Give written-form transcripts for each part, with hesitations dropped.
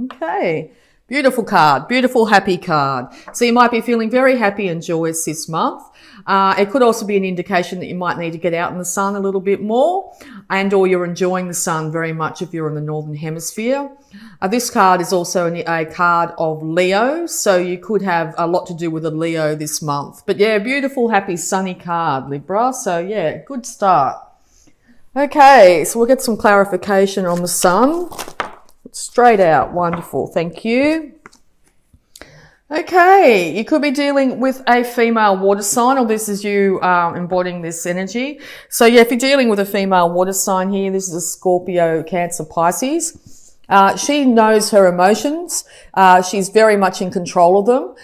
Okay. Beautiful card, beautiful happy card. So you might be feeling very happy and joyous this month. It could also be an indication that you might need to get out in the sun a little bit more, and or you're enjoying the sun very much if you're in the northern hemisphere. This card is also a card of Leo, so you could have a lot to do with a Leo this month. But yeah, beautiful, happy, sunny card, Libra. So yeah, good start. Okay, so we'll get some clarification on the sun. Straight out. Wonderful. Thank you. Okay, you could be dealing with a female water sign, or this is you embodying this energy. So yeah, if you're dealing with a female water sign here, this is a Scorpio, Cancer, Pisces. She knows her emotions. She's very much in control of them.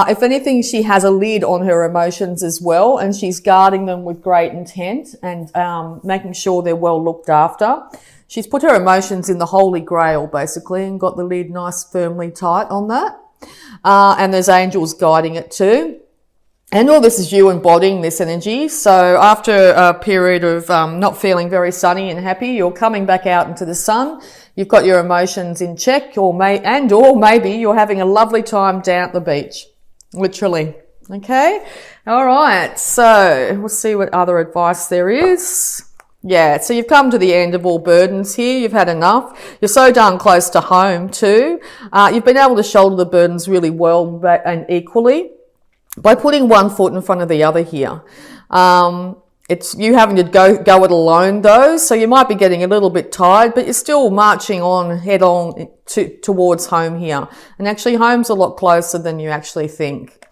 If anything, she has a lid on her emotions as well, and she's guarding them with great intent and making sure they're well looked after. She's put her emotions in the Holy Grail, basically, and got the lid nice firmly tight on that. And there's angels guiding it too. And all this is you embodying this energy. So after a period of not feeling very sunny and happy, you're coming back out into the sun. You've got your emotions in check, or maybe you're having a lovely time down at the beach. Literally. Okay? All right. So we'll see what other advice there is. Yeah, so you've come to the end of all burdens here. You've had enough. You're so darn close to home too. You've been able to shoulder the burdens really well and equally by putting one foot in front of the other here. It's you having to go it alone though, so you might be getting a little bit tired, but you're still marching on head on towards home here. And actually home's a lot closer than you actually think.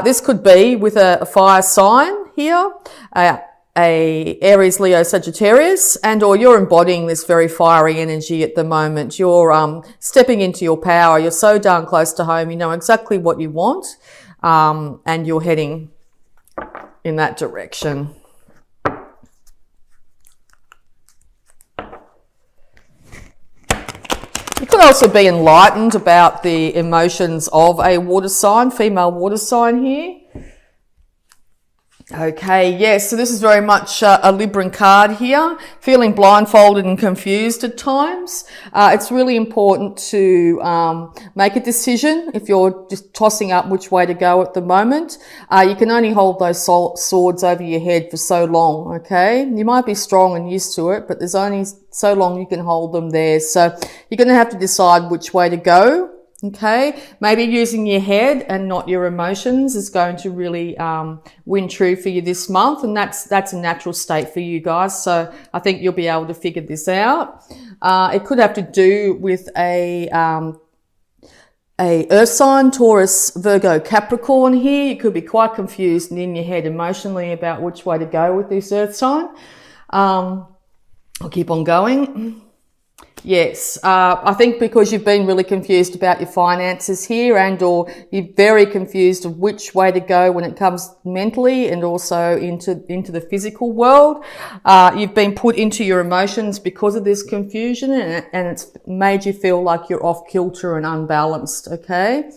This could be with a fire sign here. A Aries, Leo, Sagittarius, and or you're embodying this very fiery energy at the moment. You're stepping into your power. You're so darn close to home. You know exactly what you want, and you're heading in that direction. You could also be enlightened about the emotions of a water sign, female water sign here. Okay, yes, so this is very much a Libran card here, feeling blindfolded and confused at times. It's really important to make a decision if you're just tossing up which way to go at the moment. You can only hold those swords over your head for so long, okay? You might be strong and used to it, but there's only so long you can hold them there. So you're going to have to decide which way to go. Okay, maybe using your head and not your emotions is going to really win true for you this month, and that's a natural state for you guys. So I think you'll be able to figure this out. It could have to do with a earth sign, Taurus, Virgo, Capricorn here. You could be quite confused and in your head emotionally about which way to go with this earth sign. I'll keep on going. Yes, I think because you've been really confused about your finances here, and or you're very confused of which way to go when it comes mentally and also into the physical world. You've been put into your emotions because of this confusion, and it's made you feel like you're off kilter and unbalanced, okay?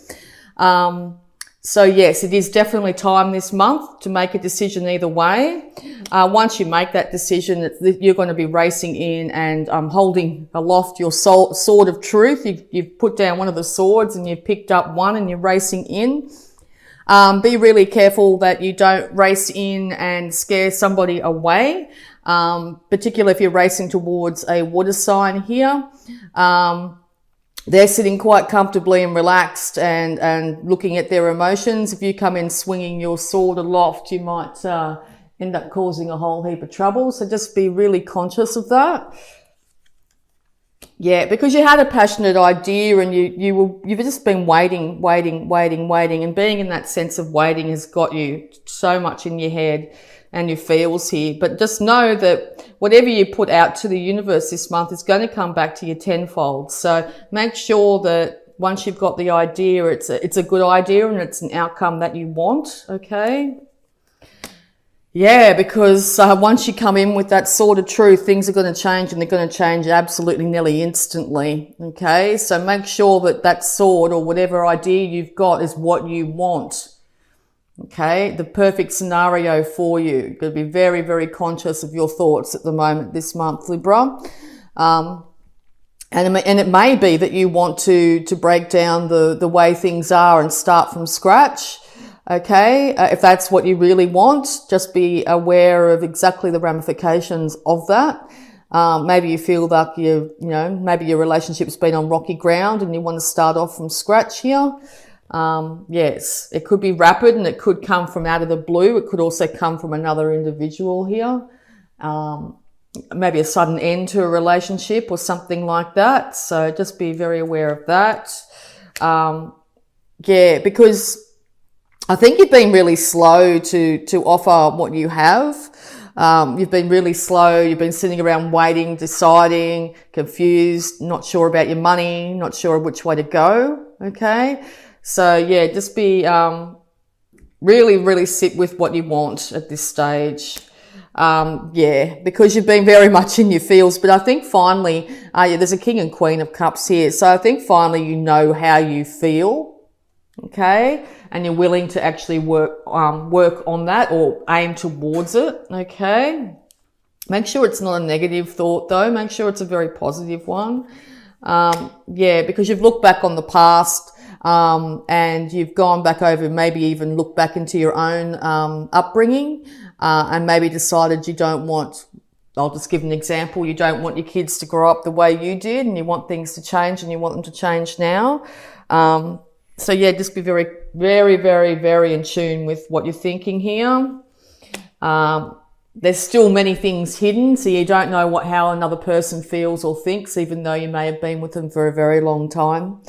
So yes, it is definitely time this month to make a decision either way. Once you make that decision, you're going to be racing in and holding aloft your sword of truth. You've put down one of the swords and you've picked up one and you're racing in. Be really careful that you don't race in and scare somebody away, particularly if you're racing towards a water sign here. They're sitting quite comfortably and relaxed and looking at their emotions. If you come in swinging your sword aloft, you might end up causing a whole heap of trouble. So just be really conscious of that. Yeah, because you had a passionate idea and you've just been waiting, and being in that sense of waiting has got you so much in your head and your feels here. But just know that whatever you put out to the universe this month is going to come back to you tenfold. So make sure that once you've got the idea, it's a good idea and it's an outcome that you want, okay? Yeah, because once you come in with that sword of truth, things are going to change, and they're going to change absolutely nearly instantly, okay? So make sure that that sword or whatever idea you've got is what you want. Okay, the perfect scenario for you. You've got to be very, very conscious of your thoughts at the moment this month, Libra. And it may be that you want to break down the way things are and start from scratch. Okay, if that's what you really want, just be aware of exactly the ramifications of that. Maybe you feel like maybe your relationship's been on rocky ground and you want to start off from scratch here. Yes, it could be rapid and it could come from out of the blue. It could also come from another individual here. Maybe a sudden end to a relationship or something like that. So just be very aware of that. Because I think you've been really slow to offer what you have. You've been really slow. You've been sitting around waiting, deciding, confused, not sure about your money, not sure which way to go. Okay. So yeah, just be, really, really sit with what you want at this stage. Because you've been very much in your feels, but I think finally, there's a King and Queen of Cups here. So I think finally you know how you feel, okay? And you're willing to actually work on that or aim towards it, okay? Make sure it's not a negative thought though. Make sure it's a very positive one. Because you've looked back on the past, and you've gone back over, maybe even looked back into your own, upbringing, and maybe decided you don't want, I'll just give an example, you don't want your kids to grow up the way you did and you want things to change and you want them to change now. So yeah, just be very, very, very, very in tune with what you're thinking here. There's still many things hidden, so you don't know how another person feels or thinks, even though you may have been with them for a very long time.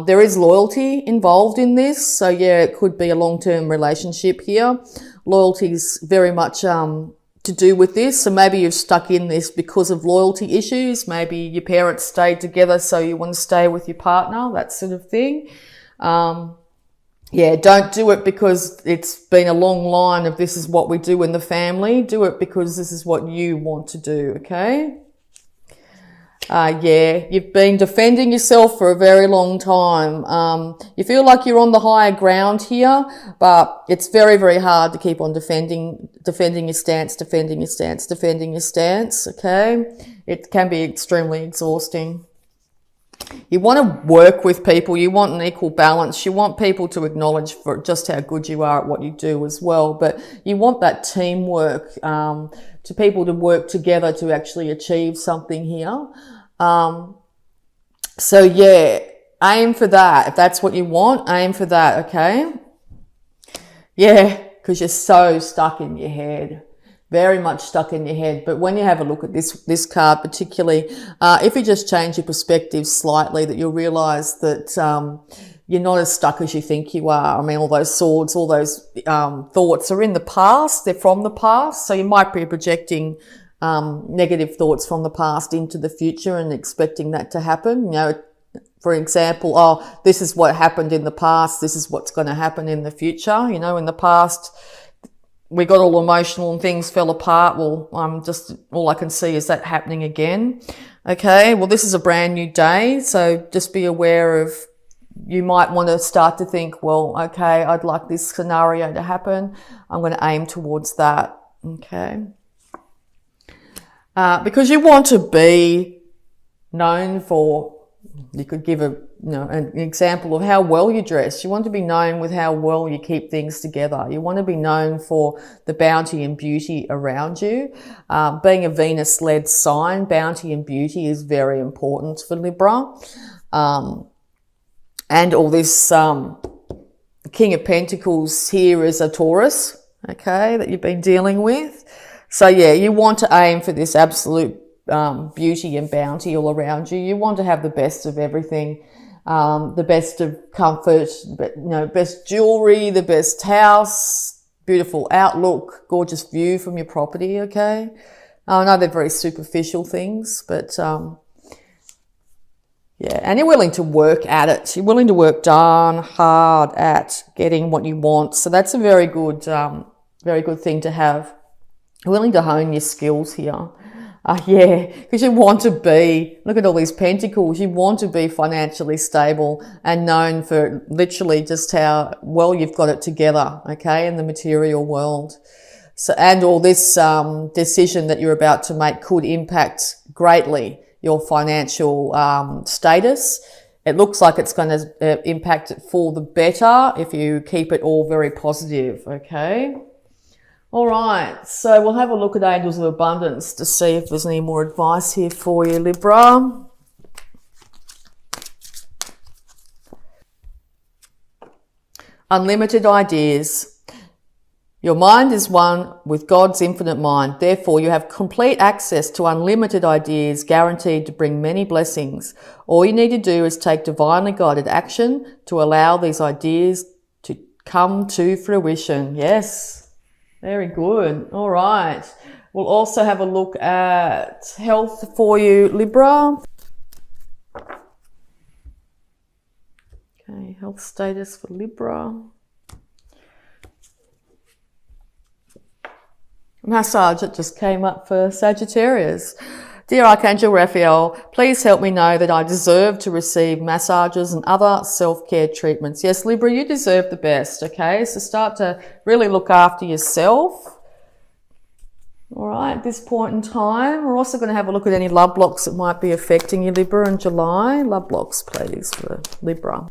There is loyalty involved in this. So yeah, it could be a long-term relationship here. Loyalty is very much, to do with this. So maybe you've stuck in this because of loyalty issues. Maybe your parents stayed together, so you want to stay with your partner, that sort of thing. Don't do it because it's been a long line of this is what we do in the family. Do it because this is what you want to do, okay? You've been defending yourself for a very long time. You feel like you're on the higher ground here, but it's very, very hard to keep on defending your stance, okay? It can be extremely exhausting. You want to work with people. You want an equal balance. You want people to acknowledge for just how good you are at what you do as well. But you want that teamwork, to people to work together to actually achieve something here. Aim for that. If that's what you want, aim for that, okay? Yeah, because you're so stuck in your head. Very much stuck in your head. But when you have a look at this card particularly, if you just change your perspective slightly, that you'll realize that, you're not as stuck as you think you are. I mean, all those swords, all those, thoughts are in the past. They're from the past. So you might be projecting, negative thoughts from the past into the future and expecting that to happen. You know, for example, this is what happened in the past. This is what's going to happen in the future. You know, in the past, we got all emotional and things fell apart. Well, all I can see is that happening again. Okay. Well, this is a brand new day. So just be aware of, you might want to start to think, well, okay, I'd like this scenario to happen. I'm going to aim towards that. Okay. Because you want to be known for, you could give an example of how well you dress. You want to be known with how well you keep things together. You want to be known for the bounty and beauty around you. Being a Venus-led sign, bounty and beauty is very important for Libra. And all this, King of Pentacles here is a Taurus, okay, that you've been dealing with. So yeah, you want to aim for this absolute beauty and bounty all around you. You want to have the best of everything, the best of comfort, best jewelry, the best house, beautiful outlook, gorgeous view from your property, okay? I know they're very superficial things, but and you're willing to work at it. You're willing to work darn hard at getting what you want. So that's a very good thing to have. You're willing to hone your skills here. Because you want to be, look at all these pentacles, you want to be financially stable and known for literally just how well you've got it together, okay, in the material world. So, and all this decision that you're about to make could impact greatly your financial status. It looks like it's going to impact it for the better if you keep it all very positive, okay? All right, so we'll have a look at Angels of Abundance to see if there's any more advice here for you, Libra. Unlimited ideas. Your mind is one with God's infinite mind. Therefore, you have complete access to unlimited ideas guaranteed to bring many blessings. All you need to do is take divinely guided action to allow these ideas to come to fruition. Yes, very good. All right. We'll also have a look at health for you, Libra. Okay, health status for Libra. Massage, it just came up for Sagittarius. Dear Archangel Raphael, please help me know that I deserve to receive massages and other self-care treatments. Yes, Libra, you deserve the best, okay? So start to really look after yourself. All right, at this point in time, we're also going to have a look at any love blocks that might be affecting you, Libra, in July. Love blocks, please, for Libra.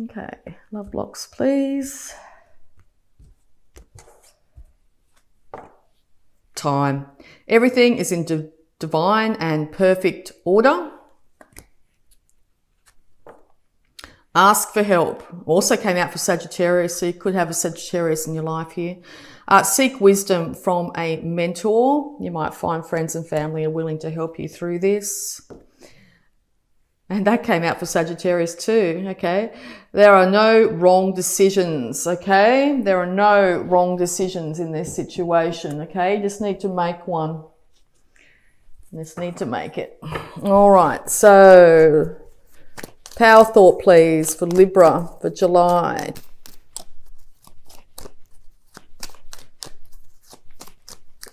Okay, love blocks, please. Time. Everything is in divine and perfect order. Ask for help. Also came out for Sagittarius, so you could have a Sagittarius in your life here. Seek wisdom from a mentor. You might find friends and family are willing to help you through this. And that came out for Sagittarius too, okay? There are no wrong decisions, okay? There are no wrong decisions in this situation, okay? You just need to make one. You just need to make it. All right, so power thought, please, for Libra for July.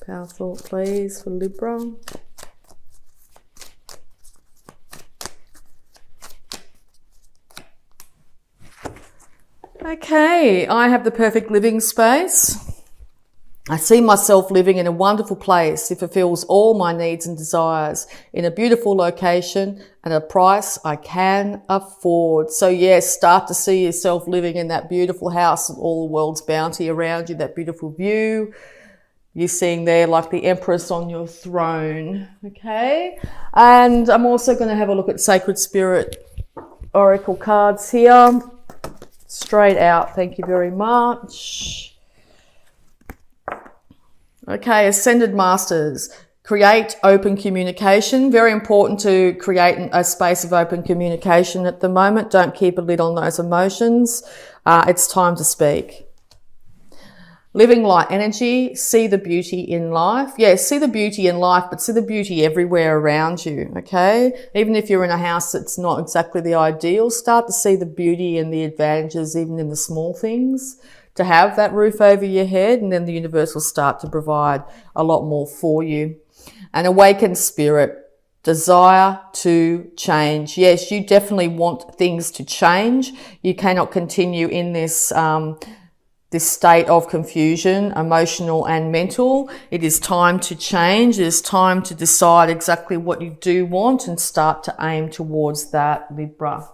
Power thought, please, for Libra. Okay, I have the perfect living space. I see myself living in a wonderful place. It fulfills all my needs and desires in a beautiful location at a price I can afford. So yes, start to see yourself living in that beautiful house with all the world's bounty around you, that beautiful view. You're seeing there like the Empress on your throne, okay? And I'm also going to have a look at Sacred Spirit Oracle cards here. Straight out, thank you very much. Okay, Ascended Masters. Create open communication. Very important to create a space of open communication at the moment. Don't keep a lid on those emotions. It's time to speak. Living light energy, see the beauty in life. Yes, see the beauty in life, but see the beauty everywhere around you, okay? Even if you're in a house that's not exactly the ideal, start to see the beauty and the advantages even in the small things. To have that roof over your head, and then the universe will start to provide a lot more for you. An awakened spirit, desire to change. Yes, you definitely want things to change. You cannot continue in this state of confusion, emotional and mental. It is time to change. It is time to decide exactly what you do want and start to aim towards that, Libra.